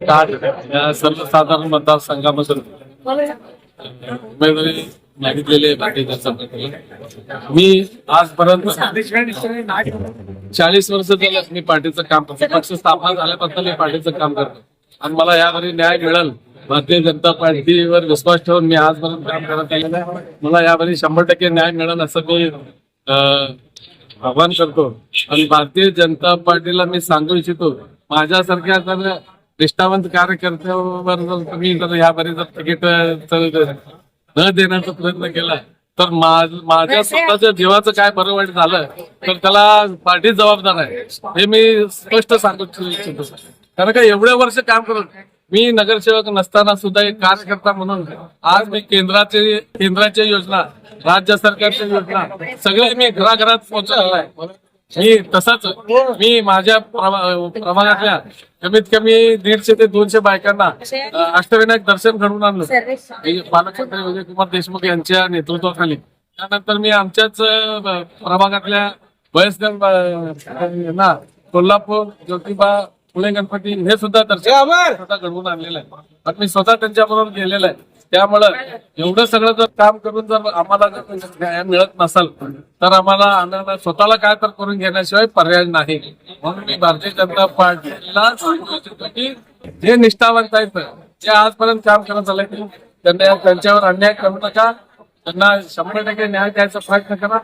काल या सर्वसाधारण मतदारसंघामधून उमेदवारी मागितलेली आहे भारतीय जनता पार्टीला. मी आजपर्यंत 40 वर्ष झालं मी पार्टीचं काम करतो. पक्ष स्थापना झाल्यापासून मी पार्टीचं काम करतो आणि मला यावरी न्याय मिळेल भारतीय जनता पार्टीवर विश्वास ठेवून मी आजपर्यंत काम करत आलेलं आहे. मला यावरी 100% न्याय मिळेल असं मी आवाहन करतो. आणि भारतीय जनता पार्टीला मी सांगू इच्छितो, माझ्यासारख्या जर निष्ठावंत कार्यकर्त्यावर जर तुम्ही जर यावरी जर तिकीट न देण्याचा प्रयत्न केला तर माझ्या स्वतःच्या जीवाचं काय बरं वाईट झालं तर त्याला पार्टी जबाबदार आहे, हे मी स्पष्ट सांगू इच्छितो. कारण का एवढे वर्ष काम करून मी नगरसेवक नसताना सुद्धा एक कार्यकर्ता म्हणून आज मी केंद्राच्या योजना, राज्य सरकारच्या योजना सगळे मी घराघरात पोहोचलेला आहे. मी तसंच मी माझ्या प्रभागातल्या कमीत कमी 150 ते 200 बायकांना अष्टविनायक दर्शन घडवून आणलं पालकमंत्री विजयकुमार देशमुख यांच्या नेतृत्वाखाली. त्यानंतर मी आमच्याच प्रभागातल्या वयस्कर कोल्हापूर, ज्योतिबा, पुणे गणपती हे सुद्धा दर्शन घडवून आणलेलं आहे. पण मी स्वतः त्यांच्याबरोबर गेलेलं आहे. त्यामुळं एवढं सगळं जर काम करून जर आम्हाला न्याय मिळत नसेल तर आम्हाला स्वतःला काय तर करून घेण्याशिवाय पर्याय नाही. म्हणून मी भारतीय जनता पार्टीला सांगू इच्छितो की जे निष्ठावंत आहेत, जे आजपर्यंत काम करत आले त्यांच्यावर अन्याय करू नका. त्यांना 100% न्याय द्यायचा प्रयत्न करा.